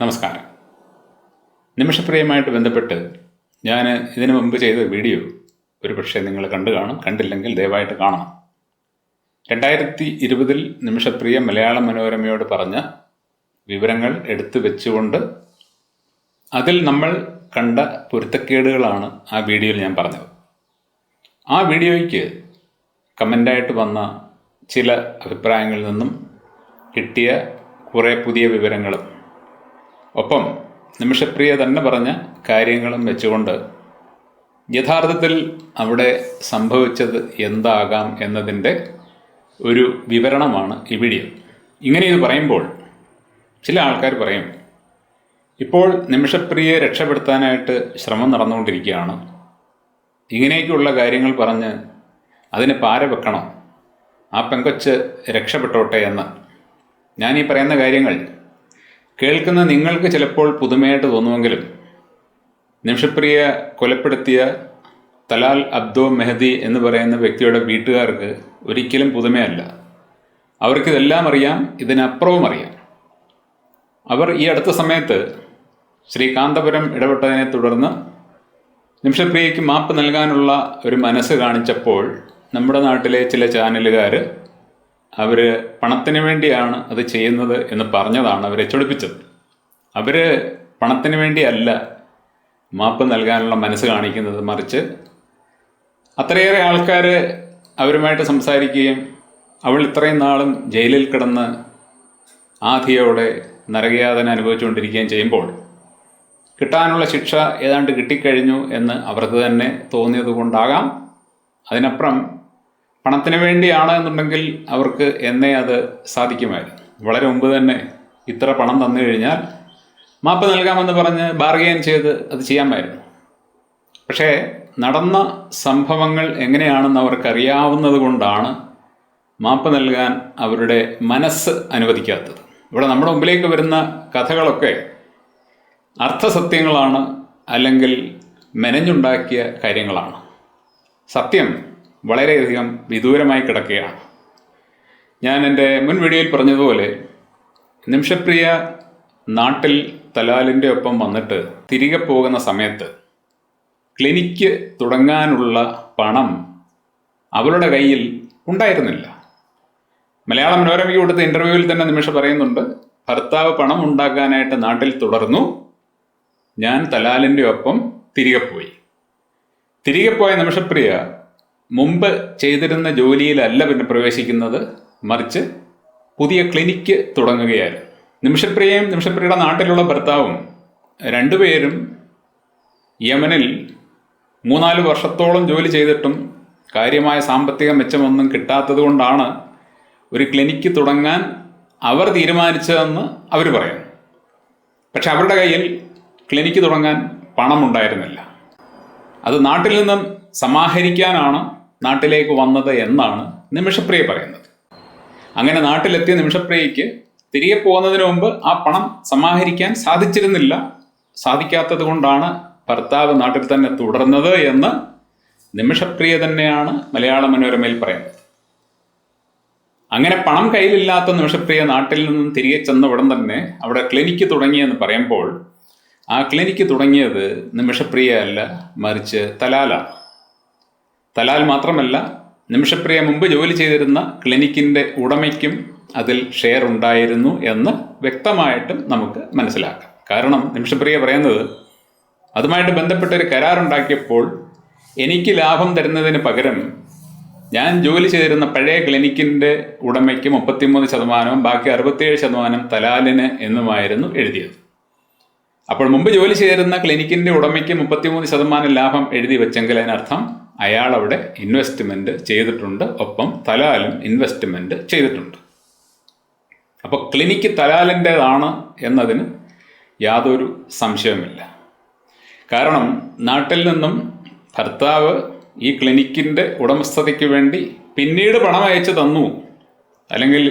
നമസ്കാരം. നിമിഷപ്രിയമായിട്ട് ബന്ധപ്പെട്ട് ഞാൻ ഇതിനു മുമ്പ് ചെയ്ത വീഡിയോ ഒരു പക്ഷേ നിങ്ങൾ കണ്ടു കാണും. കണ്ടില്ലെങ്കിൽ ദയവായിട്ട് കാണണം. 2020 നിമിഷപ്രിയ മലയാള മനോരമയോട് പറഞ്ഞ വിവരങ്ങൾ എടുത്തു വെച്ചുകൊണ്ട് അതിൽ നമ്മൾ കണ്ട പൊരുത്തക്കേടുകളാണ് ആ വീഡിയോയിൽ ഞാൻ പറഞ്ഞത്. ആ വീഡിയോയ്ക്ക് കമൻ്റായിട്ട് വന്ന ചില അഭിപ്രായങ്ങളിൽ നിന്നും കിട്ടിയ കുറേ പുതിയ വിവരങ്ങളും ഒപ്പം നിമിഷപ്രിയ തന്നെ പറഞ്ഞ കാര്യങ്ങളും വെച്ചുകൊണ്ട് യഥാർത്ഥത്തിൽ അവിടെ സംഭവിച്ചത് എന്താകാം എന്നതിൻ്റെ ഒരു വിവരണമാണ് ഈ വീഡിയോ. ഇങ്ങനെ ഇത് പറയുമ്പോൾ ചില ആൾക്കാർ പറയും, ഇപ്പോൾ നിമിഷപ്രിയയെ രക്ഷപ്പെടുത്താനായിട്ട് ശ്രമം നടന്നുകൊണ്ടിരിക്കുകയാണ്, ഇങ്ങനെയൊക്കെയുള്ള കാര്യങ്ങൾ പറഞ്ഞ് അതിന് പാര വെക്കണം, ആ പെങ്കൊച്ച് രക്ഷപ്പെട്ടോട്ടെ എന്ന്. ഞാൻ ഈ പറയുന്ന കാര്യങ്ങൾ കേൾക്കുന്ന നിങ്ങൾക്ക് ചിലപ്പോൾ പുതുമയായിട്ട് തോന്നുമെങ്കിലും നിമിഷപ്രിയ കൊലപ്പെടുത്തിയ തലാൽ അബ്ദോ മെഹദി എന്ന് പറയുന്ന വ്യക്തിയുടെ വീട്ടുകാർക്ക് ഒരിക്കലും പുതുമയല്ല. അവർക്കിതെല്ലാം അറിയാം, ഇതിനപ്പുറവും അറിയാം. അവർ ഈ അടുത്ത സമയത്ത് ശ്രീകാന്തപുരം ഇടപെട്ടതിനെ തുടർന്ന് നിമിഷപ്രിയയ്ക്ക് മാപ്പ് നൽകാനുള്ള ഒരു മനസ്സ് കാണിച്ചപ്പോൾ നമ്മുടെ നാട്ടിലെ ചില ചാനലുകാർ അവർ പണത്തിന് വേണ്ടിയാണ് അത് ചെയ്യുന്നത് എന്ന് പറഞ്ഞതാണ് അവരെ ചൊടിപ്പിച്ചത്. അവർ പണത്തിന് വേണ്ടിയല്ല മാപ്പ് നൽകാനുള്ള മനസ്സ് കാണിക്കുന്നത്, മറിച്ച് അത്രയേറെ ആൾക്കാർ അവരുമായിട്ട് സംസാരിക്കുകയും അവൾ ഇത്രയും നാളും ജയിലിൽ കിടന്ന് ആധിയോടെ നരകയാതന അനുഭവിച്ചുകൊണ്ടിരിക്കുകയും ചെയ്യുമ്പോൾ കിട്ടാനുള്ള ശിക്ഷ ഏതാണ്ട് കിട്ടിക്കഴിഞ്ഞു എന്ന് അവർക്ക് തന്നെ തോന്നിയത് കൊണ്ടാകാം. അതിനപ്പുറം പണത്തിന് വേണ്ടിയാണ് എന്നുണ്ടെങ്കിൽ അവർക്ക് എന്നേ അത് സാധിക്കുമായിരുന്നു. വളരെ മുമ്പ് തന്നെ ഇത്ര പണം തന്നു കഴിഞ്ഞാൽ മാപ്പ് നൽകാമെന്ന് പറഞ്ഞ് ബാർഗെയിൻ ചെയ്ത് അത് ചെയ്യാമായിരുന്നു. പക്ഷേ നടന്ന സംഭവങ്ങൾ എങ്ങനെയാണെന്ന് അവർക്കറിയാവുന്നത് കൊണ്ടാണ് മാപ്പ് നൽകാൻ അവരുടെ മനസ്സ് അനുവദിക്കാത്തത്. ഇവിടെ നമ്മുടെ മുമ്പിലേക്ക് വരുന്ന കഥകളൊക്കെ അർത്ഥസത്യങ്ങളാണ്, അല്ലെങ്കിൽ മെനഞ്ഞുണ്ടാക്കിയ കാര്യങ്ങളാണ്. സത്യം വളരെയധികം വിദൂരമായി കിടക്കുകയാണ്. ഞാൻ എൻ്റെ മുൻ വീഡിയോയിൽ പറഞ്ഞതുപോലെ നിമിഷപ്രിയ നാട്ടിൽ തലാലിൻ്റെ ഒപ്പം വന്നിട്ട് തിരികെ പോകുന്ന സമയത്ത് ക്ലിനിക്ക് തുടങ്ങാനുള്ള പണം അവളുടെ കയ്യിൽ ഉണ്ടായിരുന്നില്ല. മലയാള മനോരമയ്ക്ക് കൊടുത്ത ഇൻ്റർവ്യൂവിൽ തന്നെ നിമിഷ പറയുന്നുണ്ട്, ഭർത്താവ് പണം ഉണ്ടാക്കാനായിട്ട് നാട്ടിൽ തുടർന്നു, ഞാൻ തലാലിൻ്റെ ഒപ്പം തിരികെ പോയി. തിരികെ പോയ നിമിഷപ്രിയ മുമ്പ് ചെയ്തിരുന്ന ജോലിയിലല്ല പിന്നെ പ്രവേശിക്കുന്നത്, മറിച്ച് പുതിയ ക്ലിനിക്ക് തുടങ്ങുകയായിരുന്നു. നിമിഷപ്രിയയും നിമിഷപ്രിയയുടെ നാട്ടിലുള്ള ഭർത്താവും രണ്ടുപേരും യമനിൽ 3-4 വർഷത്തോളം ജോലി ചെയ്തിട്ടും കാര്യമായ സാമ്പത്തിക മെച്ചമൊന്നും കിട്ടാത്തത് കൊണ്ടാണ് ഒരു ക്ലിനിക്ക് തുടങ്ങാൻ അവർ തീരുമാനിച്ചതെന്ന് അവർ പറയുന്നു. പക്ഷെ അവരുടെ കയ്യിൽ ക്ലിനിക്ക് തുടങ്ങാൻ പണമുണ്ടായിരുന്നില്ല. അത് നാട്ടിൽ നിന്നും സമാഹരിക്കാനാണ് നാട്ടിലേക്ക് വന്നത് എന്നാണ് നിമിഷപ്രിയ പറയുന്നത്. അങ്ങനെ നാട്ടിലെത്തിയ നിമിഷപ്രിയയ്ക്ക് തിരികെ പോകുന്നതിന് മുമ്പ് ആ പണം സമാഹരിക്കാൻ സാധിച്ചിരുന്നില്ല. സാധിക്കാത്തത് കൊണ്ടാണ് ഭർത്താവ് നാട്ടിൽ തന്നെ തുടർന്നത് എന്ന് നിമിഷപ്രിയ തന്നെയാണ് മലയാള മനോരമയിൽ പറയുന്നത്. അങ്ങനെ പണം കയ്യിലില്ലാത്ത നിമിഷപ്രിയ നാട്ടിൽ നിന്നും തിരികെ ചെന്ന ഉടൻ തന്നെ അവിടെ ക്ലിനിക്ക് തുടങ്ങിയെന്ന് പറയുമ്പോൾ ആ ക്ലിനിക്ക് തുടങ്ങിയത് നിമിഷപ്രിയ അല്ല, മറിച്ച് തലാലാണ്. തലാൽ മാത്രമല്ല, നിമിഷപ്രിയ മുമ്പ് ജോലി ചെയ്തിരുന്ന ക്ലിനിക്കിൻ്റെ ഉടമയ്ക്കും അതിൽ ഷെയർ ഉണ്ടായിരുന്നു എന്ന് വ്യക്തമായിട്ടും നമുക്ക് മനസ്സിലാക്കാം. കാരണം നിമിഷപ്രിയ പറയുന്നത്, അതുമായിട്ട് ബന്ധപ്പെട്ടൊരു കരാറുണ്ടാക്കിയപ്പോൾ എനിക്ക് ലാഭം തരുന്നതിന് പകരം ഞാൻ ജോലി ചെയ്തിരുന്ന പഴയ ക്ലിനിക്കിൻ്റെ ഉടമയ്ക്ക് 33%, ബാക്കി 67% തലാലിന് എന്നുമായിരുന്നു എഴുതിയത്. അപ്പോൾ മുമ്പ് ജോലി ചെയ്തിരുന്ന ക്ലിനിക്കിൻ്റെ ഉടമയ്ക്ക് 33% ലാഭം എഴുതി വെച്ചെങ്കിൽ അതിനർത്ഥം അയാൾ അവിടെ ഇൻവെസ്റ്റ്മെൻറ്റ് ചെയ്തിട്ടുണ്ട്, ഒപ്പം തലാലും ഇൻവെസ്റ്റ്മെൻറ്റ് ചെയ്തിട്ടുണ്ട്. അപ്പോൾ ക്ലിനിക്ക് തലാലിൻ്റേതാണ് എന്നതിന് യാതൊരു സംശയവുമില്ല. കാരണം നാട്ടിൽ നിന്നും ഭർത്താവ് ഈ ക്ലിനിക്കിൻ്റെ ഉടമസ്ഥതയ്ക്ക് വേണ്ടി പിന്നീട് പണം അയച്ചു തന്നു, അല്ലെങ്കിൽ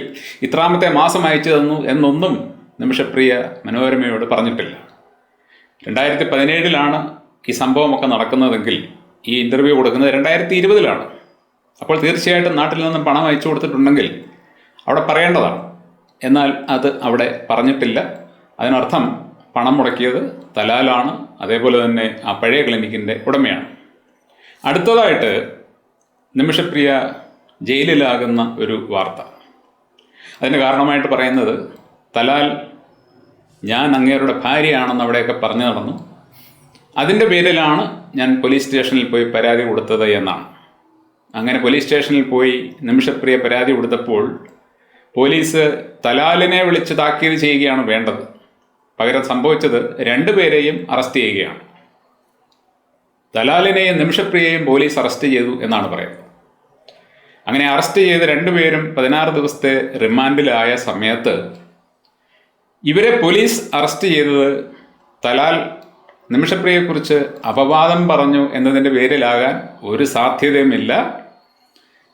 ഇത്രാമത്തെ മാസം അയച്ചു തന്നു എന്നൊന്നും നിമിഷപ്രിയ മനോരമയോട് പറഞ്ഞിട്ടില്ല. 2017 ഈ സംഭവമൊക്കെ നടക്കുന്നതെങ്കിൽ ഈ ഇൻ്റർവ്യൂ കൊടുക്കുന്നത് 2020. അപ്പോൾ തീർച്ചയായിട്ടും നാട്ടിൽ നിന്നും പണം അയച്ചു കൊടുത്തിട്ടുണ്ടെങ്കിൽ അവിടെ പറയേണ്ടതാണ്. എന്നാൽ അത് അവിടെ പറഞ്ഞിട്ടില്ല. അതിനർത്ഥം പണം മുടക്കിയത് തലാലാണ്, അതേപോലെ തന്നെ ആ പഴയ ക്ലിനിക്കിൻ്റെ ഉടമയാണ്. അടുത്തതായിട്ട് നിമിഷപ്രിയ ജയിലിലാകുന്ന ഒരു വാർത്ത. അതിന് കാരണമായിട്ട് പറയുന്നത് തലാൽ ഞാൻ അങ്ങേരുടെ ഭാര്യയാണെന്ന് അവിടെയൊക്കെ പറഞ്ഞു നടന്നു, അതിൻ്റെ പേരിലാണ് ഞാൻ പോലീസ് സ്റ്റേഷനിൽ പോയി പരാതി കൊടുത്തത് എന്നാണ്. അങ്ങനെ പോലീസ് സ്റ്റേഷനിൽ പോയി നിമിഷപ്രിയ പരാതി കൊടുത്തപ്പോൾ പോലീസ് തലാലിനെ വിളിച്ച് താക്കീത് ചെയ്യുകയാണ് വേണ്ടത്. പകരം സംഭവിച്ചത് രണ്ടുപേരെയും അറസ്റ്റ് ചെയ്യുകയാണ്. തലാലിനെയും നിമിഷപ്രിയയും പോലീസ് അറസ്റ്റ് ചെയ്തു എന്നാണ് പറയുന്നത്. അങ്ങനെ അറസ്റ്റ് ചെയ്ത് രണ്ടുപേരും 16 ദിവസത്തെ റിമാൻഡിലായ സമയത്ത് ഇവരെ പോലീസ് അറസ്റ്റ് ചെയ്തത് തലാൽ നിമിഷപ്രിയയെക്കുറിച്ച് അപവാദം പറഞ്ഞു എന്നതിൻ്റെ പേരിലാകാൻ ഒരു സാധ്യതയുമില്ല.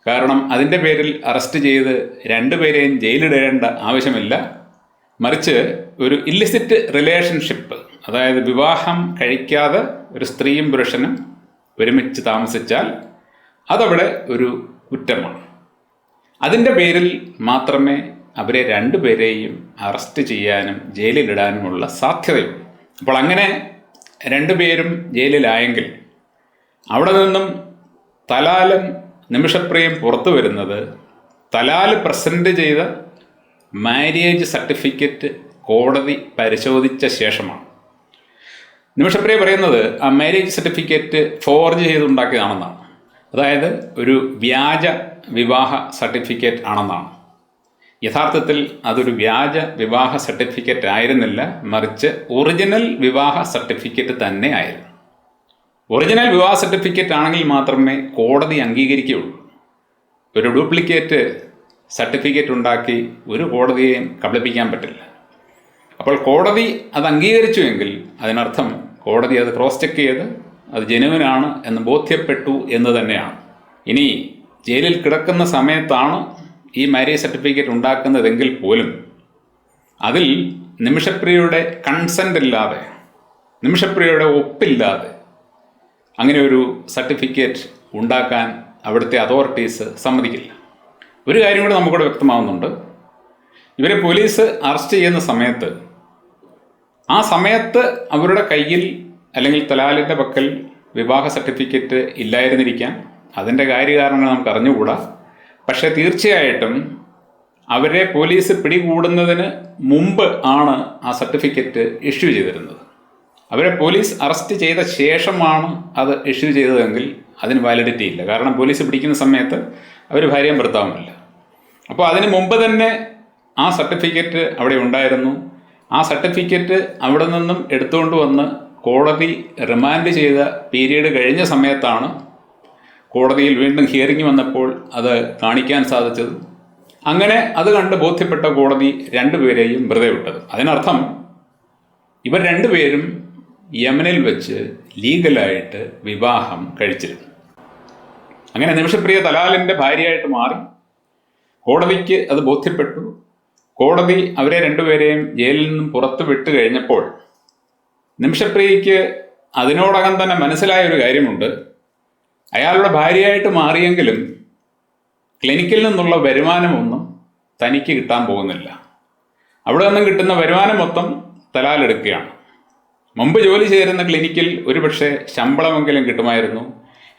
കാരണം അതിൻ്റെ പേരിൽ അറസ്റ്റ് ചെയ്ത് രണ്ടുപേരെയും ജയിലിടേണ്ട ആവശ്യമില്ല. മറിച്ച് ഒരു ഇല്ലിസിറ്റ് റിലേഷൻഷിപ്പ്, അതായത് വിവാഹം കഴിക്കാതെ ഒരു സ്ത്രീയും പുരുഷനും ഒരുമിച്ച് താമസിച്ചാൽ അതവിടെ ഒരു കുറ്റമാണ്. അതിൻ്റെ പേരിൽ മാത്രമേ അവരെ രണ്ടുപേരെയും അറസ്റ്റ് ചെയ്യാനും ജയിലിലിടാനുമുള്ള സാധ്യതയുള്ളൂ. അപ്പോൾ അങ്ങനെ രണ്ടുപേരും ജയിലിലായെങ്കിൽ അവിടെ നിന്നും തലാലും നിമിഷപ്രിയയും പുറത്തു വരുന്നത് തലാൽ പ്രസൻറ്റ് ചെയ്ത മാര്യേജ് സർട്ടിഫിക്കറ്റ് കോടതി പരിശോധിച്ച ശേഷമാണ്. നിമിഷപ്രിയ പറയുന്നത് ആ മാര്യേജ് സർട്ടിഫിക്കറ്റ് ഫോർജ് ചെയ്തുണ്ടാക്കിയതാണെന്നാണ്. അതായത് ഒരു വ്യാജ വിവാഹ സർട്ടിഫിക്കറ്റ് ആണെന്നാണ്. യഥാർത്ഥത്തിൽ അതൊരു വ്യാജ വിവാഹ സർട്ടിഫിക്കറ്റ് ആയിരുന്നില്ല, മറിച്ച് ഒറിജിനൽ വിവാഹ സർട്ടിഫിക്കറ്റ് തന്നെ ആയിരുന്നു. ഒറിജിനൽ വിവാഹ സർട്ടിഫിക്കറ്റ് ആണെങ്കിൽ മാത്രമേ കോടതി അംഗീകരിക്കുകയുള്ളൂ. ഒരു ഡ്യൂപ്ലിക്കേറ്റ് സർട്ടിഫിക്കറ്റ് ഉണ്ടാക്കി ഒരു കോടതിയെയും കബളിപ്പിക്കാൻ പറ്റില്ല. അപ്പോൾ കോടതി അത് അംഗീകരിച്ചുവെങ്കിൽ അതിനർത്ഥം കോടതി അത് ക്രോസ് ചെക്ക് ചെയ്ത് അത് ജെനുവിനാണ് എന്ന് ബോധ്യപ്പെട്ടു എന്ന് തന്നെയാണ്. ഇനി ജയിലിൽ കിടക്കുന്ന സമയത്താണ് ഈ മാര്യേജ് സർട്ടിഫിക്കറ്റ് ഉണ്ടാക്കുന്നതെങ്കിൽ പോലും അതിൽ നിമിഷപ്രിയയുടെ കൺസെൻ്റ് ഇല്ലാതെ, നിമിഷപ്രിയയുടെ ഒപ്പില്ലാതെ അങ്ങനെ ഒരു സർട്ടിഫിക്കറ്റ് ഉണ്ടാക്കാൻ അവിടുത്തെ അതോറിറ്റീസ് സമ്മതിക്കില്ല. ഒരു കാര്യം കൂടി നമുക്കിവിടെ വ്യക്തമാവുന്നുണ്ട്. ഇവരെ പോലീസ് അറസ്റ്റ് ചെയ്യുന്ന സമയത്ത് ആ സമയത്ത് അവരുടെ കയ്യിൽ അല്ലെങ്കിൽ തലാലിൻ്റെ പക്കൽ വിവാഹ സർട്ടിഫിക്കറ്റ് ഇല്ലായിരുന്നിരിക്കാം. അതിൻ്റെ കാര്യകാരണങ്ങൾ നമുക്ക് അറിഞ്ഞുകൂടാ. പക്ഷേ തീർച്ചയായിട്ടും അവരെ പോലീസ് പിടികൂടുന്നതിന് മുമ്പ് ആണ് ആ സർട്ടിഫിക്കറ്റ് ഇഷ്യൂ ചെയ്തിരുന്നത്. അവരെ പോലീസ് അറസ്റ്റ് ചെയ്ത ശേഷമാണ് അത് ഇഷ്യൂ ചെയ്തതെങ്കിൽ അതിന് വാലിഡിറ്റി ഇല്ല. കാരണം പോലീസ് പിടിക്കുന്ന സമയത്ത് അവർ ഭാര്യയും ഭർത്താവുമില്ല. അപ്പോൾ അതിന് മുമ്പ് തന്നെ ആ സർട്ടിഫിക്കറ്റ് അവിടെ ഉണ്ടായിരുന്നു. ആ സർട്ടിഫിക്കറ്റ് അവിടെ നിന്നും എടുത്തുകൊണ്ട് വന്ന് കോടതി റിമാൻഡ് ചെയ്ത പീരീഡ് കഴിഞ്ഞ സമയത്താണ് കോടതിയിൽ വീണ്ടും ഹിയറിംഗ് വന്നപ്പോൾ അത് കാണിക്കാൻ സാധിച്ചത്. അങ്ങനെ അത് കണ്ട് ബോധ്യപ്പെട്ട കോടതി രണ്ടുപേരെയും വെറുതെ വിട്ടത്. അതിനർത്ഥം ഇവർ രണ്ടുപേരും യമനിൽ വെച്ച് ലീഗലായിട്ട് വിവാഹം കഴിച്ചിരുന്നു. അങ്ങനെ നിമിഷപ്രിയ തലാലിൻ്റെ ഭാര്യയായിട്ട് മാറി. കോടതിക്ക് അത് ബോധ്യപ്പെട്ടു. കോടതി അവരെ രണ്ടുപേരെയും ജയിലിൽ നിന്നും പുറത്ത് വിട്ട് കഴിഞ്ഞപ്പോൾ നിമിഷപ്രിയയ്ക്ക് അതിനോടകം തന്നെ മനസ്സിലായ ഒരു കാര്യമുണ്ട്. അയാളുടെ ഭാര്യയായിട്ട് മാറിയെങ്കിലും ക്ലിനിക്കിൽ നിന്നുള്ള വരുമാനമൊന്നും തനിക്ക് കിട്ടാൻ പോകുന്നില്ല. അവിടെ നിന്നും കിട്ടുന്ന വരുമാനം മൊത്തം തലാലെടുക്കുകയാണ്. മുമ്പ് ജോലി ചെയ്തിരുന്ന ക്ലിനിക്കിൽ ഒരുപക്ഷെ ശമ്പളമെങ്കിലും കിട്ടുമായിരുന്നു.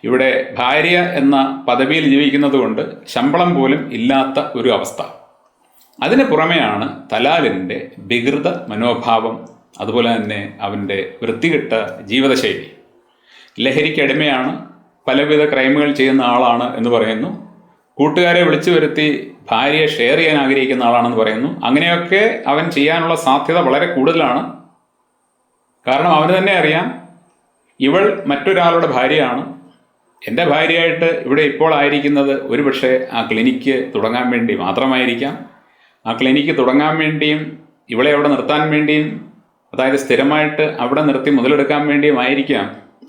ഇവിടെ ഭാര്യ എന്ന പദവിയിൽ ജീവിക്കുന്നത് കൊണ്ട് ശമ്പളം പോലും ഇല്ലാത്ത ഒരു അവസ്ഥ. അതിന് പുറമെയാണ് തലാലിൻ്റെ വികൃത മനോഭാവം, അതുപോലെ തന്നെ അവൻ്റെ വൃത്തികെട്ട ജീവിതശൈലി. ലഹരിക്കടിമയാണ്, പലവിധ ക്രൈമുകൾ ചെയ്യുന്ന ആളാണ് എന്ന് പറയുന്നു. കൂട്ടുകാരെ വിളിച്ചു വരുത്തി ഭാര്യയെ ഷെയർ ചെയ്യാൻ ആഗ്രഹിക്കുന്ന ആളാണെന്ന് പറയുന്നു. അങ്ങനെയൊക്കെ അവൻ ചെയ്യാനുള്ള സാധ്യത വളരെ കൂടുതലാണ്. കാരണം അവന് തന്നെ അറിയാം, ഇവൾ മറ്റൊരാളുടെ ഭാര്യയാണ്. എൻ്റെ ഭാര്യയായിട്ട് ഇവിടെ ഇപ്പോൾ ആയിരിക്കുന്നത് ഒരുപക്ഷെ ആ ക്ലിനിക്ക് തുടങ്ങാൻ വേണ്ടി മാത്രമായിരിക്കാം. ആ ക്ലിനിക്ക് തുടങ്ങാൻ വേണ്ടിയും ഇവളെ അവിടെ നിർത്താൻ വേണ്ടിയും, അതായത് സ്ഥിരമായിട്ട് അവിടെ നിർത്തി മുതലെടുക്കാൻ വേണ്ടിയുമായിരിക്കാം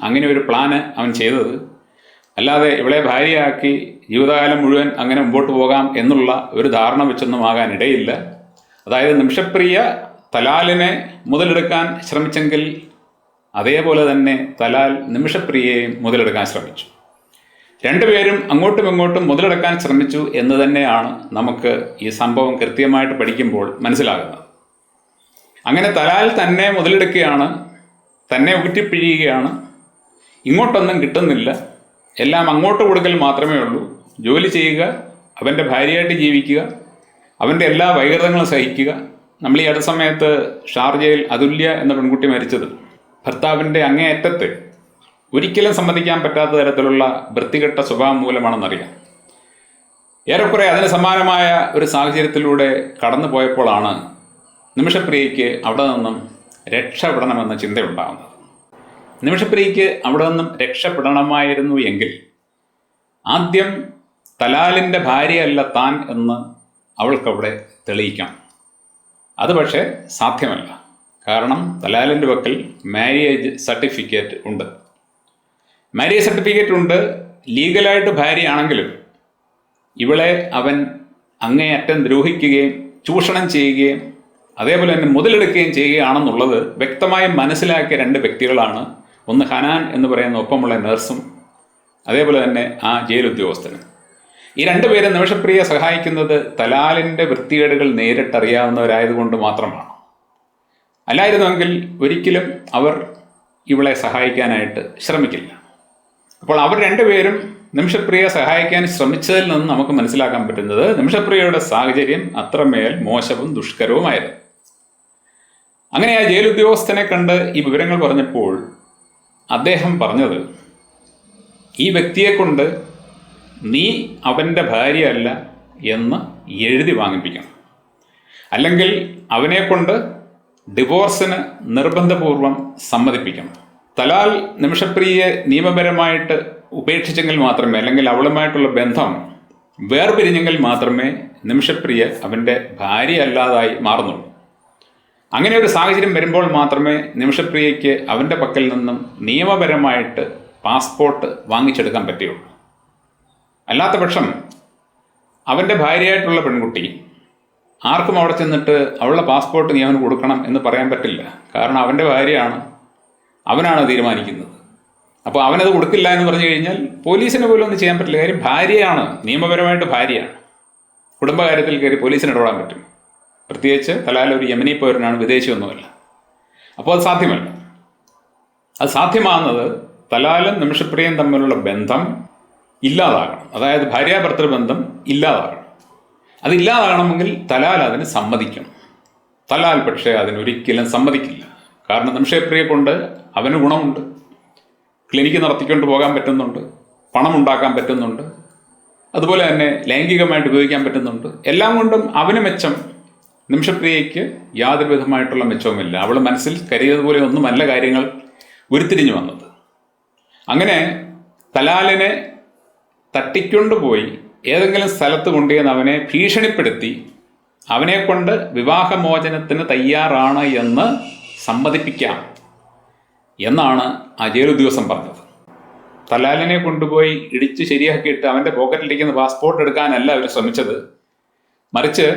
അങ്ങനെ ഒരു പ്ലാന് അവൻ ചെയ്തത്. അല്ലാതെ ഇവളെ ഭാര്യയാക്കി ജീവിതകാലം മുഴുവൻ അങ്ങനെ മുമ്പോട്ട് പോകാം എന്നുള്ള ഒരു ധാരണ വെച്ചൊന്നും ആകാൻ ഇടയില്ല. അതായത് നിമിഷപ്രിയ തലാലിനെ മുതലെടുക്കാൻ ശ്രമിച്ചെങ്കിൽ അതേപോലെ തന്നെ തലാൽ നിമിഷപ്രിയയെയും മുതലെടുക്കാൻ ശ്രമിച്ചു. രണ്ടുപേരും അങ്ങോട്ടും ഇങ്ങോട്ടും മുതലെടുക്കാൻ ശ്രമിച്ചു എന്ന് തന്നെയാണ് നമുക്ക് ഈ സംഭവം കൃത്യമായിട്ട് പഠിക്കുമ്പോൾ മനസ്സിലാകുന്നത്. അങ്ങനെ തലാൽ തന്നെ മുതലെടുക്കുകയാണ്, തന്നെ ഊറ്റിപ്പിഴിയുകയാണ്. ഇങ്ങോട്ടൊന്നും കിട്ടുന്നില്ല, എല്ലാം അങ്ങോട്ട് കൊടുക്കൽ മാത്രമേ ഉള്ളൂ. ജോലി ചെയ്യുക, അവൻ്റെ ഭാര്യയായിട്ട് ജീവിക്കുക, അവൻ്റെ എല്ലാ വൈകൃതങ്ങളും സഹിക്കുക. നമ്മൾ ഈ അടുത്ത സമയത്ത് ഷാർജയിൽ അതുല്യ എന്ന പെൺകുട്ടി മരിച്ചത് ഭർത്താവിൻ്റെ അങ്ങേയറ്റത്ത് ഒരിക്കലും സമ്മതിക്കാൻ പറ്റാത്ത തരത്തിലുള്ള വൃത്തികെട്ട സ്വഭാവം മൂലമാണെന്നറിയാം. ഏറെക്കുറെ അതിന് സമാനമായ ഒരു സാഹചര്യത്തിലൂടെ കടന്നു പോയപ്പോഴാണ് നിമിഷപ്രിയയ്ക്ക് അവിടെ നിന്നും രക്ഷപ്പെടണമെന്ന ചിന്തയുണ്ടാകുന്നത്. നിമിഷപ്രിയയ്ക്ക് അവിടെ നിന്നും രക്ഷപ്പെടണമായിരുന്നു എങ്കിൽ ആദ്യം തലാലിൻ്റെ ഭാര്യയല്ല താൻ എന്ന് അവൾക്കവിടെ തെളിയിക്കണം. അത് പക്ഷേ സാധ്യമല്ല. കാരണം തലാലിൻ്റെ പക്കൽ മാര്യേജ് സർട്ടിഫിക്കറ്റ് ഉണ്ട്. മാര്യേജ് സർട്ടിഫിക്കറ്റ് ഉണ്ട്. ലീഗലായിട്ട് ഭാര്യയാണെങ്കിലും ഇവളെ അവൻ അങ്ങേയറ്റം ദ്രോഹിക്കുകയും ചൂഷണം ചെയ്യുകയും അതേപോലെ തന്നെ മുതലെടുക്കുകയും ചെയ്യുകയാണെന്നുള്ളത് വ്യക്തമായി മനസ്സിലാക്കിയ രണ്ട് വ്യക്തികളാണ്. ഒന്ന് ഹനാൻ എന്ന് പറയുന്ന ഒപ്പമുള്ള നഴ്സും അതേപോലെ തന്നെ ആ ജയിൽ ഉദ്യോഗസ്ഥനും. ഈ രണ്ടുപേരും നിമിഷപ്രിയയെ സഹായിക്കുന്നത് തലാലിൻ്റെ വൃത്തികേടുകൾ നേരിട്ടറിയാവുന്നവരായതുകൊണ്ട് മാത്രമാണ്. അല്ലായിരുന്നുവെങ്കിൽ ഒരിക്കലും അവർ ഇവളെ സഹായിക്കാനായിട്ട് ശ്രമിക്കില്ല. അപ്പോൾ അവർ രണ്ടുപേരും നിമിഷപ്രിയയെ സഹായിക്കാൻ ശ്രമിച്ചതിൽ നിന്ന് നമുക്ക് മനസ്സിലാക്കാൻ പറ്റുന്നത് നിമിഷപ്രിയയുടെ സാഹചര്യം അത്രമേൽ മോശവും ദുഷ്കരവുമായിരുന്നു. അങ്ങനെ ആ ജയിൽ ഉദ്യോഗസ്ഥനെ കണ്ട് ഈ വിവരങ്ങൾ പറഞ്ഞപ്പോൾ അദ്ദേഹം പറഞ്ഞത്, ഈ വ്യക്തിയെ കൊണ്ട് നീ അവൻ്റെ ഭാര്യയല്ല എന്ന് എഴുതി വാങ്ങിപ്പിക്കണം, അല്ലെങ്കിൽ അവനെ കൊണ്ട് ഡിവോഴ്സിന് നിർബന്ധപൂർവം സമ്മതിപ്പിക്കണം. തലാൽ നിമിഷപ്രിയയെ നിയമപരമായിട്ട് ഉപേക്ഷിച്ചെങ്കിൽ മാത്രമേ, അല്ലെങ്കിൽ അവളുമായിട്ടുള്ള ബന്ധം വേർപിരിഞ്ഞെങ്കിൽ മാത്രമേ നിമിഷപ്രിയ അവൻ്റെ ഭാര്യ അല്ലാതായി മാറുന്നുള്ളൂ. അങ്ങനെ ഒരു സാഹചര്യം വരുമ്പോൾ മാത്രമേ നിമിഷപ്രിയയ്ക്ക് അവൻ്റെ പക്കൽ നിന്നും നിയമപരമായിട്ട് പാസ്പോർട്ട് വാങ്ങിച്ചെടുക്കാൻ പറ്റുകയുള്ളൂ. അല്ലാത്ത പക്ഷം അവൻ്റെ ഭാര്യയായിട്ടുള്ള പെൺകുട്ടി ആർക്കും അവിടെ ചെന്നിട്ട് അവളുടെ പാസ്പോർട്ട് നീ അവന് കൊടുക്കണം എന്ന് പറയാൻ പറ്റില്ല. കാരണം അവൻ്റെ ഭാര്യയാണ്, അവനാണ് തീരുമാനിക്കുന്നത്. അപ്പോൾ അവനത് കൊടുക്കില്ല എന്ന് പറഞ്ഞു കഴിഞ്ഞാൽ പോലീസിന് പോലും ഒന്നും ചെയ്യാൻ പറ്റില്ല. കാര്യം ഭാര്യയാണ്, നിയമപരമായിട്ട് ഭാര്യയാണ്. കുടുംബകാര്യത്തിൽ കയറി പോലീസിന് ഇടപെടാൻ പറ്റും. പ്രത്യേകിച്ച് തലാൽ ഒരു യമനി പൗരനാണ്, വിദേശിയൊന്നുമല്ല. അപ്പോൾ അത് സാധ്യമല്ല. അത് സാധ്യമാകുന്നത് തലാലും നിമിഷപ്രിയയും തമ്മിലുള്ള ബന്ധം ഇല്ലാതാകണം. അതായത് ഭാര്യാഭർത്തൃ ബന്ധം ഇല്ലാതാകണം. അതില്ലാതാകണമെങ്കിൽ തലാൽ അതിന് സമ്മതിക്കണം. തലാൽ പക്ഷേ അതിനൊരിക്കലും സമ്മതിക്കില്ല. കാരണം നിമിഷപ്രിയെ കൊണ്ട് അവന് ഗുണമുണ്ട്, ക്ലിനിക്ക് നടത്തിക്കൊണ്ട് പോകാൻ പറ്റുന്നുണ്ട്, പണം ഉണ്ടാക്കാൻ പറ്റുന്നുണ്ട്, അതുപോലെ തന്നെ ലൈംഗികമായിട്ട് ഉപയോഗിക്കാൻ പറ്റുന്നുണ്ട്. എല്ലാം കൊണ്ടും അവന് മെച്ചം. നിമിഷപ്രിയയ്ക്ക് യാതൊരു വിധമായിട്ടുള്ള മെച്ചവുമില്ല. അവൾ മനസ്സിൽ കരുതിയതുപോലെ ഒന്നുമല്ല കാര്യങ്ങൾ ഉരുത്തിരിഞ്ഞു വന്നത്. അങ്ങനെ തലാലിനെ തട്ടിക്കൊണ്ടുപോയി ഏതെങ്കിലും സ്ഥലത്ത് കൊണ്ടുവന്ന് അവനെ ഭീഷണിപ്പെടുത്തി അവനെക്കൊണ്ട് വിവാഹമോചനത്തിന് തയ്യാറാണ് എന്ന് സമ്മതിപ്പിക്കാം എന്നാണ് ആ ജയിൽ ഉദ്യോഗസ്ഥൻ പറഞ്ഞത്. തലാലിനെ കൊണ്ടുപോയി ഇടിച്ച് ശരിയാക്കിയിട്ട് അവൻ്റെ പോക്കറ്റിലിരിക്കുന്ന പാസ്പോർട്ട് എടുക്കാനല്ല അവർ ശ്രമിച്ചത്. മറിച്ച്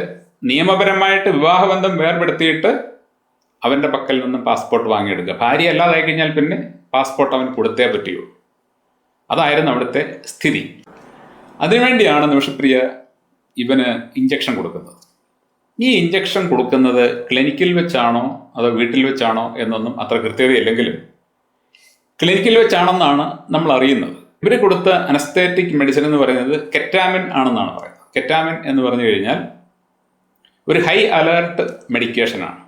നിയമപരമായിട്ട് വിവാഹബന്ധം വേർപെടുത്തിയിട്ട് അവൻ്റെ പക്കൽ നിന്നും പാസ്പോർട്ട് വാങ്ങിയെടുക്കുക. ഭാര്യ അല്ലാതായി കഴിഞ്ഞാൽ പിന്നെ പാസ്പോർട്ട് അവൻ കൊടുത്തേ പറ്റുള്ളൂ. അതായിരുന്നു അവിടുത്തെ സ്ഥിതി. അതിനുവേണ്ടിയാണ് നിമിഷപ്രിയ ഇവന് ഇഞ്ചക്ഷൻ കൊടുക്കുന്നത്. ഈ ഇഞ്ചക്ഷൻ കൊടുക്കുന്നത് ക്ലിനിക്കിൽ വെച്ചാണോ അതോ വീട്ടിൽ വെച്ചാണോ എന്നൊന്നും അത്ര കൃത്യതയില്ലെങ്കിലും ക്ലിനിക്കിൽ വെച്ചാണെന്നാണ് നമ്മൾ അറിയുന്നത്. ഇവർ കൊടുത്ത അനസ്തേറ്റിക് മെഡിസിൻ എന്ന് പറയുന്നത് കെറ്റാമിൻ ആണെന്നാണ് പറയുന്നത്. കെറ്റാമിൻ എന്ന് പറഞ്ഞു കഴിഞ്ഞാൽ ഒരു ഹൈ അലേർട്ട് മെഡിക്കേഷനാണ്.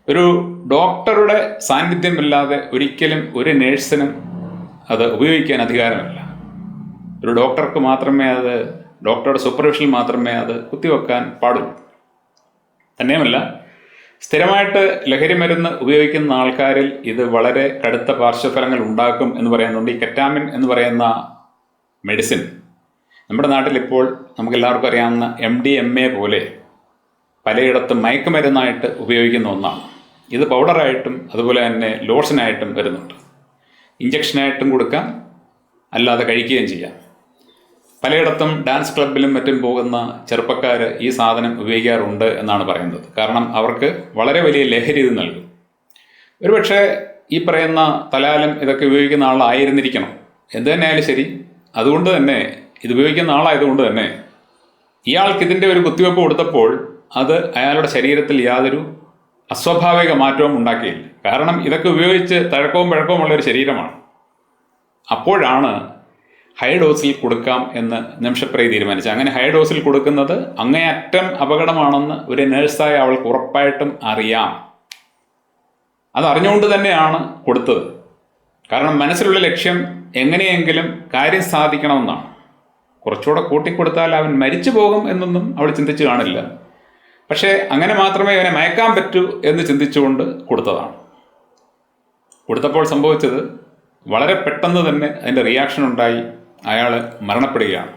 ഒരു ഡോക്ടറുടെ സാന്നിധ്യമില്ലാതെ ഒരിക്കലും ഒരു നേഴ്സിനും അത് ഉപയോഗിക്കാൻ അധികാരമില്ല. ഒരു ഡോക്ടർക്ക് മാത്രമേ അത്, ഡോക്ടറുടെ സൂപ്പർവിഷനിൽ മാത്രമേ അത് കുത്തിവെക്കാൻ പാടുള്ളൂ. തന്നെയുമല്ല, സ്ഥിരമായിട്ട് ലഹരി മരുന്ന് ഉപയോഗിക്കുന്ന ആൾക്കാരിൽ ഇത് വളരെ കടുത്ത പാർശ്വഫലങ്ങൾ ഉണ്ടാക്കും എന്ന് പറയുന്നുണ്ട്. ഈ കെറ്റാമിൻ എന്ന് പറയുന്ന മെഡിസിൻ നമ്മുടെ നാട്ടിൽ ഇപ്പോൾ നമുക്കെല്ലാവർക്കും അറിയാവുന്ന MDMA പോലെ പലയിടത്തും മയക്കുമരുന്നായിട്ട് ഉപയോഗിക്കുന്ന ഒന്നാണ്. ഇത് പൗഡറായിട്ടും അതുപോലെ തന്നെ ലോഷനായിട്ടും വരുന്നുണ്ട്. ഇഞ്ചക്ഷനായിട്ടും കൊടുക്കാം, അല്ലാതെ കഴിക്കുകയും ചെയ്യാം. പലയിടത്തും ഡാൻസ് ക്ലബിലും മറ്റും പോകുന്ന ചെറുപ്പക്കാർ ഈ സാധനം ഉപയോഗിക്കാറുണ്ട് എന്നാണ് പറയുന്നത്. കാരണം അവർക്ക് വളരെ വലിയ ലഹരി ഇത് നൽകും. ഒരുപക്ഷെ ഈ പറയുന്ന തലാലും ഇതൊക്കെ ഉപയോഗിക്കുന്ന ആളായിരുന്നിരിക്കണം. എന്ത് തന്നെയായാലും ശരി, അതുകൊണ്ട് തന്നെ ഇത് ഉപയോഗിക്കുന്ന ആളായതുകൊണ്ട് തന്നെ ഇയാൾക്ക് ഇതിൻ്റെ ഒരു കുത്തിവെപ്പ് കൊടുത്തപ്പോൾ അത് അയാളുടെ ശരീരത്തിൽ യാതൊരു അസ്വാഭാവിക മാറ്റവും ഉണ്ടാക്കിയില്ല. കാരണം ഇതൊക്കെ ഉപയോഗിച്ച് തഴക്കവും പഴക്കവും ഉള്ളൊരു ശരീരമാണ്. അപ്പോഴാണ് ഹൈ ഡോസിൽ കൊടുക്കാം എന്ന് നിമിഷപ്രിയ തീരുമാനിച്ചു. അങ്ങനെ ഹൈ ഡോസിൽ കൊടുക്കുന്നത് അങ്ങേയറ്റം അപകടമാണെന്ന് ഒരു നേഴ്സായ അവൾക്ക് ഉറപ്പായിട്ടും അറിയാം. അതറിഞ്ഞുകൊണ്ട് തന്നെയാണ് കൊടുത്തത്. കാരണം മനസ്സിലുള്ള ലക്ഷ്യം എങ്ങനെയെങ്കിലും കാര്യം സാധിക്കണമെന്നാണ്. കുറച്ചുകൂടെ കൂട്ടിക്കൊടുത്താൽ അവൻ മരിച്ചു പോകും എന്നൊന്നും അവൾ ചിന്തിച്ചു കാണില്ല. പക്ഷേ അങ്ങനെ മാത്രമേ അവനെ മയക്കാൻ പറ്റൂ എന്ന് ചിന്തിച്ചുകൊണ്ട് കൊടുത്തതാണ്. കൊടുത്തപ്പോൾ സംഭവിച്ചത് വളരെ പെട്ടെന്ന് തന്നെ അതിൻ്റെ റിയാക്ഷൻ ഉണ്ടായി. അയാൾ മരണപ്പെടുകയാണ്.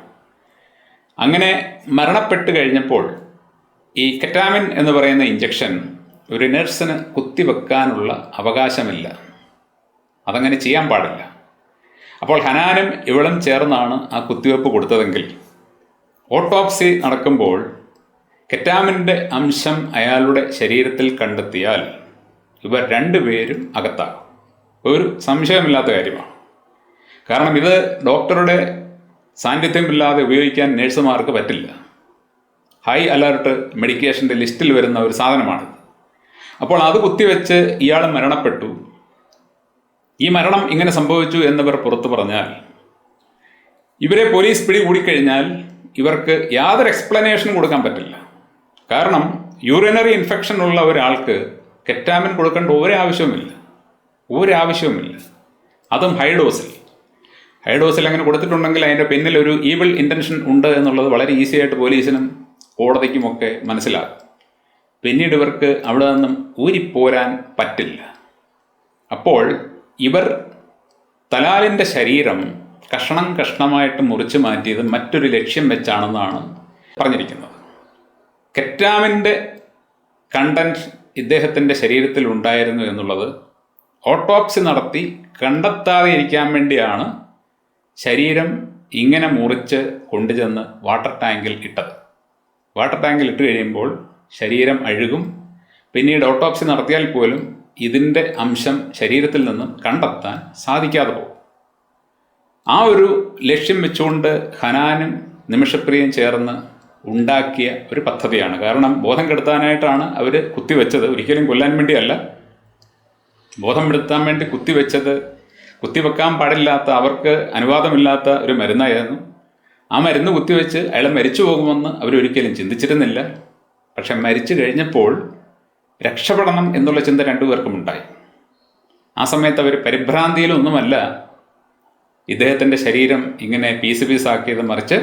അങ്ങനെ മരണപ്പെട്ട് കഴിഞ്ഞപ്പോൾ ഈ കെറ്റാമിൻ എന്ന് പറയുന്ന ഇഞ്ചക്ഷൻ ഒരു നഴ്സിന് കുത്തിവെക്കാനുള്ള അവകാശമില്ല. അതങ്ങനെ ചെയ്യാൻ പാടില്ല. അപ്പോൾ ഹനാനും ഇവളും ചേർന്നാണ് ആ കുത്തിവെപ്പ് കൊടുത്തതെങ്കിൽ ഓട്ടോപ്സി നടക്കുമ്പോൾ കെറ്റാമിൻ്റെ അംശം അയാളുടെ ശരീരത്തിൽ കണ്ടെത്തിയാൽ ഇവർ രണ്ടുപേരും അകത്താകും. ഒരു സംശയമില്ലാത്ത കാര്യമാണ്. കാരണം ഇത് ഡോക്ടറുടെ സാന്നിധ്യമില്ലാതെ ഉപയോഗിക്കാൻ നഴ്സുമാർക്ക് പറ്റില്ല. ഹൈ അലർട്ട് മെഡിക്കേഷൻ്റെ ലിസ്റ്റിൽ വരുന്ന ഒരു സാധനമാണിത്. അപ്പോൾ അത് കുത്തിവെച്ച് ഇയാൾ മരണപ്പെട്ടു. ഈ മരണം ഇങ്ങനെ സംഭവിച്ചു എന്നിവർ പുറത്തു പറഞ്ഞാൽ ഇവരെ പോലീസ് പിടികൂടിക്കഴിഞ്ഞാൽ ഇവർക്ക് യാതൊരു എക്സ്പ്ലനേഷനും കൊടുക്കാൻ പറ്റില്ല. കാരണം യൂറിനറി ഇൻഫെക്ഷൻ ഉള്ള ഒരാൾക്ക് കെറ്റാമിൻ കൊടുക്കേണ്ട ഒരാവശ്യവുമില്ല. അതും ഹൈ ഡോസിൽ അങ്ങനെ കൊടുത്തിട്ടുണ്ടെങ്കിൽ അതിൻ്റെ പിന്നിൽ ഒരു ഈവിൾ ഇൻറ്റൻഷൻ ഉണ്ട് എന്നുള്ളത് വളരെ ഈസി ആയിട്ട് പോലീസിനും കോടതിക്കുമൊക്കെ മനസ്സിലാകും. പിന്നീട് ഇവർക്ക് അവിടെ നിന്നും ഊരിപ്പോരാൻ പറ്റില്ല. അപ്പോൾ ഇവർ തലാലിൻ്റെ ശരീരം കഷ്ണം കഷ്ണമായിട്ട് മുറിച്ച് മാറ്റിയത് മറ്റൊരു ലക്ഷ്യം വെച്ചാണെന്നാണ് പറഞ്ഞിരിക്കുന്നത്. കെറ്റാമിൻ്റെ കണ്ടൻറ്റ് ഇദ്ദേഹത്തിൻ്റെ ശരീരത്തിൽ ഉണ്ടായിരുന്നു എന്നുള്ളത് ഓട്ടോപ്സി നടത്തി കണ്ടെത്താതെ ഇരിക്കാൻ വേണ്ടിയാണ് ശരീരം ഇങ്ങനെ മുറിച്ച് കൊണ്ടുചെന്ന് വാട്ടർ ടാങ്കിൽ ഇട്ടത്. വാട്ടർ ടാങ്കിൽ ഇട്ട് കഴിയുമ്പോൾ ശരീരം അഴുകും. പിന്നീട് ഓട്ടോപ്സി നടത്തിയാൽ പോലും ഇതിൻ്റെ അംശം ശരീരത്തിൽ നിന്നും കണ്ടെത്താൻ സാധിക്കാതെ പോകും. ആ ഒരു ലക്ഷ്യം വെച്ചുകൊണ്ട് ഹനാനും നിമിഷപ്രിയയും ചേർന്ന് ഉണ്ടാക്കിയ ഒരു പദ്ധതിയാണ്. കാരണം ബോധം കെടുത്താനായിട്ടാണ് അവർ കുത്തിവെച്ചത്, ഒരിക്കലും കൊല്ലാൻ വേണ്ടിയല്ല. ബോധം കെടുത്താൻ വേണ്ടി കുത്തിവെച്ചത് കുത്തിവെക്കാൻ പാടില്ലാത്ത, അവർക്ക് അനുവാദമില്ലാത്ത ഒരു മരുന്നായിരുന്നു. ആ മരുന്ന് കുത്തിവെച്ച് അയാൾ മരിച്ചു പോകുമെന്ന് അവരൊരിക്കലും ചിന്തിച്ചിരുന്നില്ല. പക്ഷെ മരിച്ചു കഴിഞ്ഞപ്പോൾ രക്ഷപ്പെടണം എന്നുള്ള ചിന്ത രണ്ടുപേർക്കും ഉണ്ടായി. ആ സമയത്ത് അവർ പരിഭ്രാന്തിയിലൊന്നുമല്ല ഇദ്ദേഹത്തിൻ്റെ ശരീരം ഇങ്ങനെ പീസാക്കിയത്, മറിച്ച്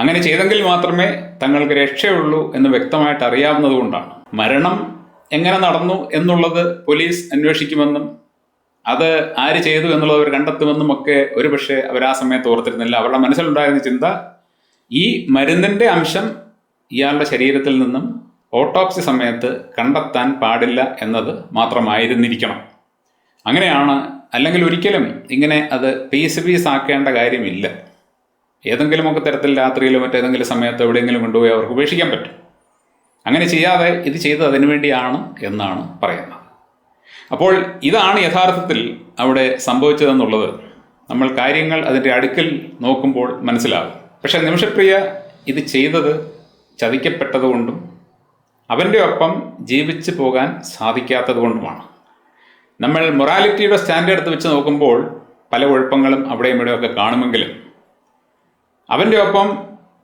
അങ്ങനെ ചെയ്തെങ്കിൽ മാത്രമേ തങ്ങൾക്ക് രക്ഷയുള്ളൂ എന്ന് വ്യക്തമായിട്ട് അറിയാവുന്നതുകൊണ്ടാണ്. മരണം എങ്ങനെ നടന്നു എന്നുള്ളത് പോലീസ് അന്വേഷിക്കുമെന്നും അത് ആര് ചെയ്തു എന്നുള്ളത് അവർ കണ്ടെത്തുമെന്നും ഒക്കെ ഒരുപക്ഷെ അവർ ആ സമയത്ത് ഓർത്തിരുന്നില്ല. അവരുടെ മനസ്സിലുണ്ടായിരുന്ന ചിന്ത ഈ മരുന്നിൻ്റെ അംശം ഇയാളുടെ ശരീരത്തിൽ നിന്നും ഓട്ടോപ്സി സമയത്ത് കണ്ടെത്താൻ പാടില്ല എന്നത് മാത്രമായിരുന്നിരിക്കണം. അങ്ങനെയാണ്. അല്ലെങ്കിൽ ഒരിക്കലും ഇങ്ങനെ അത് പീസാക്കേണ്ട കാര്യമില്ല. ഏതെങ്കിലുമൊക്കെ തരത്തിൽ രാത്രിയിലോ മറ്റേതെങ്കിലും സമയത്ത് എവിടെയെങ്കിലും കൊണ്ടുപോയി അവർക്ക് ഉപേക്ഷിക്കാൻ പറ്റും. അങ്ങനെ ചെയ്യാതെ ഇത് ചെയ്തത് അതിനു വേണ്ടിയാണ് എന്നാണ് പറയുന്നത്. അപ്പോൾ ഇതാണ് യഥാർത്ഥത്തിൽ അവിടെ സംഭവിച്ചതെന്നുള്ളത് നമ്മൾ കാര്യങ്ങൾ അതിൻ്റെ അടുക്കൽ നോക്കുമ്പോൾ മനസ്സിലാകും. പക്ഷേ നിമിഷപ്രിയ ഇത് ചെയ്തത് ചതിക്കപ്പെട്ടതുകൊണ്ടും അവൻ്റെ ഒപ്പം ജീവിച്ചു പോകാൻ സാധിക്കാത്തത് കൊണ്ടുമാണ്. നമ്മൾ മൊറാലിറ്റിയുടെ സ്റ്റാൻഡേർഡ് വെച്ച് നോക്കുമ്പോൾ പല കുഴപ്പങ്ങളും അവിടെയും ഇവിടെയൊക്കെ കാണുമെങ്കിലും അവൻ്റെ ഒപ്പം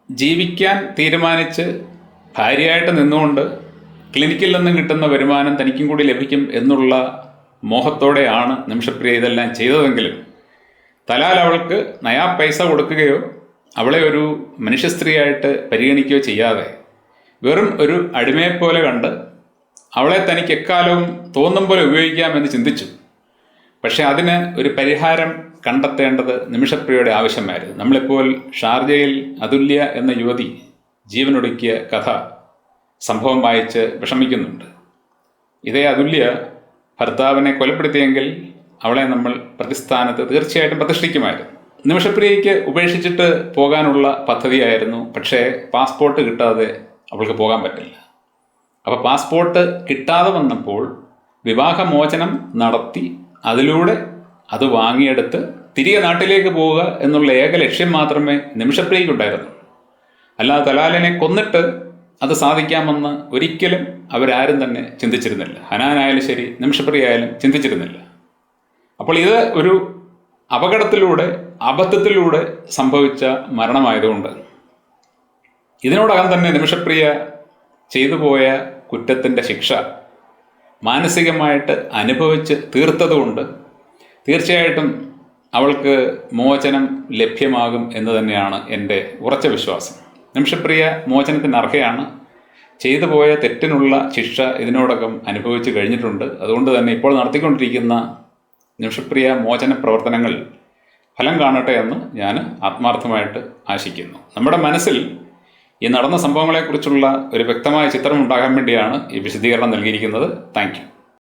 ജീവിക്കാൻ തീരുമാനിച്ച് ഭാര്യയായിട്ട് നിന്നുകൊണ്ട് ക്ലിനിക്കിൽ നിന്നും കിട്ടുന്ന വരുമാനം തനിക്കും കൂടി ലഭിക്കും എന്നുള്ള മോഹത്തോടെയാണ് നിമിഷപ്രിയ ഇതെല്ലാം ചെയ്തതെങ്കിലും തലാൽ അവൾക്ക് നയാ പൈസ കൊടുക്കുകയോ അവളെ ഒരു മനുഷ്യ സ്ത്രീയായിട്ട് പരിഗണിക്കുകയോ ചെയ്യാതെ വെറും ഒരു അടിമയെപ്പോലെ കണ്ട് അവളെ തനിക്ക് എക്കാലവും തോന്നും പോലെ ഉപയോഗിക്കാമെന്ന് ചിന്തിച്ചു. പക്ഷെ അതിന് ഒരു പരിഹാരം കണ്ടെത്തേണ്ടത് നിമിഷപ്രിയയുടെ ആവശ്യമായിരുന്നു. നമ്മളിപ്പോൾ ഷാർജയിൽ അതുല്യ എന്ന യുവതി ജീവനൊടുക്കിയ കഥ സംഭവം വായിച്ച് വിഷമിക്കുന്നുണ്ട്. ഇതേ അതുല്യ ഭർത്താവിനെ കൊലപ്പെടുത്തിയെങ്കിൽ അവളെ നമ്മൾ പ്രതിസ്ഥാനത്ത് തീർച്ചയായിട്ടും പ്രതിഷ്ഠിക്കുമായിരുന്നു. നിമിഷപ്രിയയ്ക്ക് ഉപേക്ഷിച്ചിട്ട് പോകാനുള്ള പദ്ധതിയായിരുന്നു. പക്ഷേ പാസ്പോർട്ട് കിട്ടാതെ അവൾക്ക് പോകാൻ പറ്റില്ല. അപ്പോൾ പാസ്പോർട്ട് കിട്ടാതെ വന്നപ്പോൾ വിവാഹമോചനം നടത്തി അതിലൂടെ അത് വാങ്ങിയെടുത്ത് തിരികെ നാട്ടിലേക്ക് പോവുക എന്നുള്ള ഏക ലക്ഷ്യം മാത്രമേ നിമിഷപ്രിയയ്ക്കുണ്ടായിരുന്നു. അല്ലാതെ തലാലിനെ കൊന്നിട്ട് അത് സാധിക്കാമെന്ന് ഒരിക്കലും അവരാരും തന്നെ ചിന്തിച്ചിരുന്നില്ല. ഹനാനായാലും ശരി, നിമിഷപ്രിയ ആയാലും ചിന്തിച്ചിരുന്നില്ല. അപ്പോൾ ഇത് ഒരു അപകടത്തിലൂടെ, അബദ്ധത്തിലൂടെ സംഭവിച്ച മരണമായതുകൊണ്ട് ഇതിനോടകം തന്നെ നിമിഷപ്രിയ ചെയ്തു പോയ കുറ്റത്തിൻ്റെ ശിക്ഷ മാനസികമായിട്ട് അനുഭവിച്ച് തീർത്തതുകൊണ്ട് തീർച്ചയായിട്ടും അവൾക്ക് മോചനം ലഭ്യമാകും എന്ന് തന്നെയാണ് എൻ്റെ ഉറച്ച വിശ്വാസം. നിമിഷപ്രിയ മോചനത്തിന് അർഹയാണ്. ചെയ്തു പോയ തെറ്റിനുള്ള ശിക്ഷ ഇതിനോടകം അനുഭവിച്ച് കഴിഞ്ഞിട്ടുണ്ട്. അതുകൊണ്ട് തന്നെ ഇപ്പോൾ നടത്തിക്കൊണ്ടിരിക്കുന്ന നിമിഷപ്രിയ മോചന പ്രവർത്തനങ്ങൾ ഫലം കാണട്ടെ എന്ന് ഞാൻ ആത്മാർത്ഥമായിട്ട് ആശിക്കുന്നു. നമ്മുടെ മനസ്സിൽ ഈ നടന്ന സംഭവങ്ങളെക്കുറിച്ചുള്ള ഒരു വ്യക്തമായ ചിത്രം ഉണ്ടാകാൻ വേണ്ടിയാണ് ഈ വിശദീകരണം നൽകിയിരിക്കുന്നത്. Thank you.